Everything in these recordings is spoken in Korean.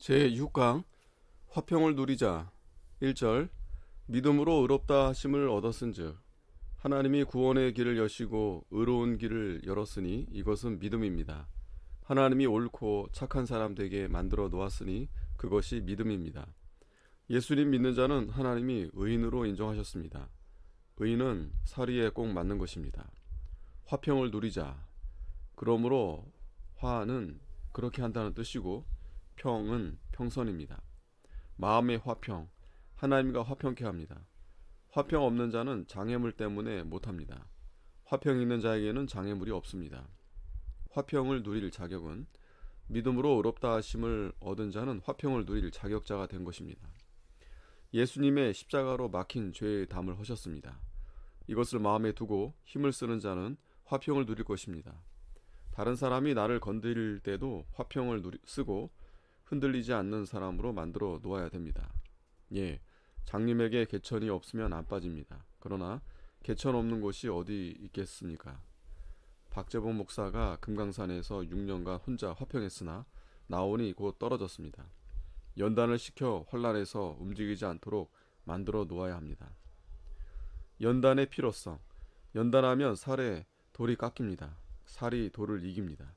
제6강 화평을 누리자. 1절 믿음으로 의롭다 하심을 얻었은즉 하나님이 구원의 길을 여시고 의로운 길을 열었으니 이것은 믿음입니다. 하나님이 옳고 착한 사람 되게 만들어 놓았으니 그것이 믿음입니다. 예수님 믿는 자는 하나님이 의인으로 인정하셨습니다. 의인은 사리에 꼭 맞는 것입니다. 화평을 누리자. 그러므로 화는 그렇게 한다는 뜻이고 평은 평선입니다. 마음의 화평, 하나님과 화평케 합니다. 화평 없는 자는 장애물 때문에 못합니다. 화평 있는 자에게는 장애물이 없습니다. 화평을 누릴 자격은 믿음으로 의롭다 하심을 얻은 자는 화평을 누릴 자격자가 된 것입니다. 예수님의 십자가로 막힌 죄의 담을 허셨습니다. 이것을 마음에 두고 힘을 쓰는 자는 화평을 누릴 것입니다. 다른 사람이 나를 건드릴 때도 화평을 쓰고 흔들리지 않는 사람으로 만들어 놓아야 됩니다. 예, 장님에게 개천이 없으면 안 빠집니다. 그러나 개천 없는 곳이 어디 있겠습니까? 박재봉 목사가 금강산에서 6년간 혼자 화평했으나 나오니 곧 떨어졌습니다. 연단을 시켜 환란에서 움직이지 않도록 만들어 놓아야 합니다. 연단의 필요성. 연단하면 살에 돌이 깎입니다. 살이 돌을 이깁니다.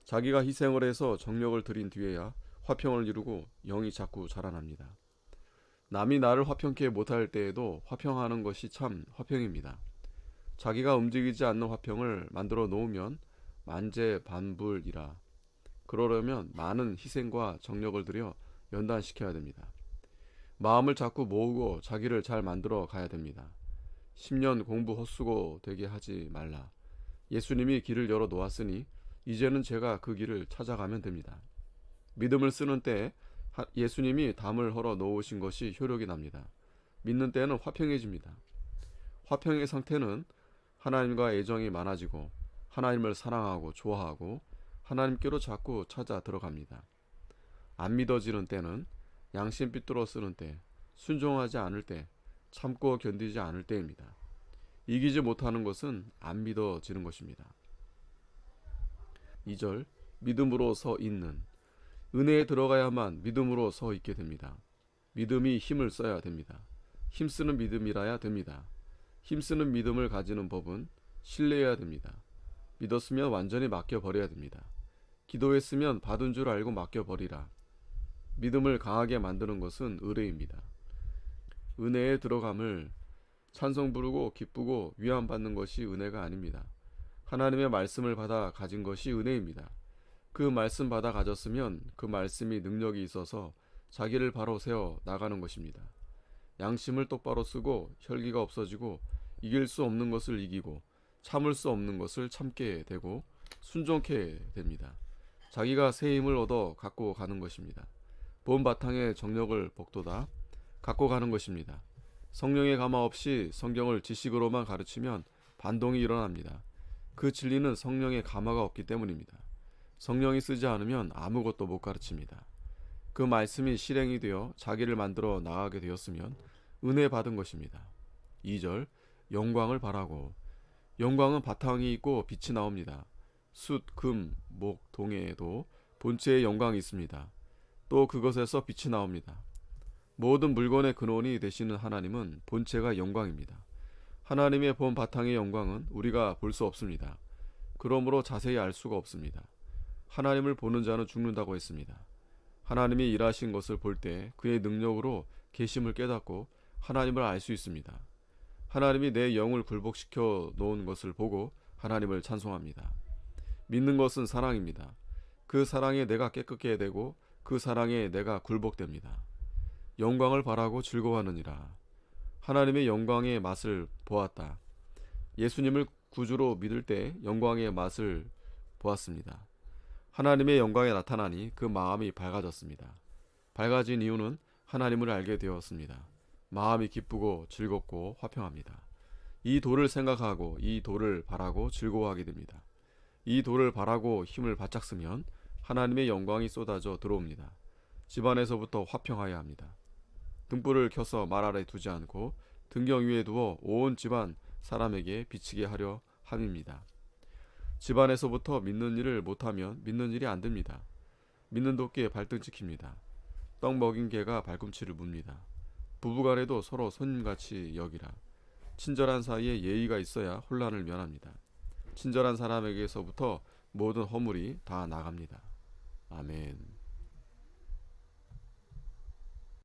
자기가 희생을 해서 정력을 들인 뒤에야 화평을 이루고 영이 자꾸 자라납니다. 남이 나를 화평케 못할 때에도 화평하는 것이 참 화평입니다. 자기가 움직이지 않는 화평을 만들어 놓으면 만재반불이라. 그러려면 많은 희생과 정력을 들여 연단시켜야 됩니다. 마음을 자꾸 모으고 자기를 잘 만들어 가야 됩니다. 10년 공부 헛수고 되게 하지 말라. 예수님이 길을 열어 놓았으니 이제는 제가 그 길을 찾아가면 됩니다. 믿음을 쓰는 때 예수님이 담을 헐어 놓으신 것이 효력이 납니다. 믿는 때는 화평해집니다. 화평의 상태는 하나님과 애정이 많아지고 하나님을 사랑하고 좋아하고 하나님께로 자꾸 찾아 들어갑니다. 안 믿어지는 때는 양심 삐뚤어 쓰는 때, 순종하지 않을 때, 참고 견디지 않을 때입니다. 이기지 못하는 것은 안 믿어지는 것입니다. 2절 믿음으로 서 있는. 은혜에 들어가야만 믿음으로 서 있게 됩니다. 믿음이 힘을 써야 됩니다. 힘쓰는 믿음이라야 됩니다. 힘쓰는 믿음을 가지는 법은 신뢰해야 됩니다. 믿었으면 완전히 맡겨버려야 됩니다. 기도했으면 받은 줄 알고 맡겨버리라. 믿음을 강하게 만드는 것은 의뢰입니다. 은혜에 들어감을 찬송 부르고 기쁘고 위안받는 것이 은혜가 아닙니다. 하나님의 말씀을 받아 가진 것이 은혜입니다. 그 말씀 받아 가졌으면 그 말씀이 능력이 있어서 자기를 바로 세워 나가는 것입니다. 양심을 똑바로 쓰고 혈기가 없어지고 이길 수 없는 것을 이기고 참을 수 없는 것을 참게 되고 순종케 됩니다. 자기가 새 힘을 얻어 갖고 가는 것입니다. 본 바탕에 정력을 복돋아 갖고 가는 것입니다. 성령의 감화 없이 성경을 지식으로만 가르치면 반동이 일어납니다. 그 진리는 성령의 감화가 없기 때문입니다. 성령이 쓰지 않으면 아무것도 못 가르칩니다. 그 말씀이 실행이 되어 자기를 만들어 나가게 되었으면 은혜 받은 것입니다. 2절 영광을 바라고. 영광은 바탕이 있고 빛이 나옵니다. 숫, 금, 목, 동에도 본체의 영광이 있습니다. 또 그것에서 빛이 나옵니다. 모든 물건의 근원이 되시는 하나님은 본체가 영광입니다. 하나님의 본 바탕의 영광은 우리가 볼 수 없습니다. 그러므로 자세히 알 수가 없습니다. 하나님을 보는 자는 죽는다고 했습니다. 하나님이 일하신 것을 볼 때 그의 능력으로 계심을 깨닫고 하나님을 알 수 있습니다. 하나님이 내 영을 굴복시켜 놓은 것을 보고 하나님을 찬송합니다. 믿는 것은 사랑입니다. 그 사랑에 내가 깨끗게 되고 그 사랑에 내가 굴복됩니다. 영광을 바라고 즐거워하느니라. 하나님의 영광의 맛을 보았다. 예수님을 구주로 믿을 때 영광의 맛을 보았습니다. 하나님의 영광이 나타나니 그 마음이 밝아졌습니다. 밝아진 이유는 하나님을 알게 되었습니다. 마음이 기쁘고 즐겁고 화평합니다. 이 도를 생각하고 이 도를 바라고 즐거워하게 됩니다. 이 도를 바라고 힘을 바짝 쓰면 하나님의 영광이 쏟아져 들어옵니다. 집안에서부터 화평하여야 합니다. 등불을 켜서 말 아래 두지 않고 등경 위에 두어 온 집안 사람에게 비치게 하려 함입니다. 집안에서부터 믿는 일을 못하면 믿는 일이 안 됩니다. 믿는 도끼에 발등 찍힙니다. 떡 먹인 개가 발꿈치를 뭅니다. 부부간에도 서로 손님같이 여기라. 친절한 사이에 예의가 있어야 혼란을 면합니다. 친절한 사람에게서부터 모든 허물이 다 나갑니다. 아멘.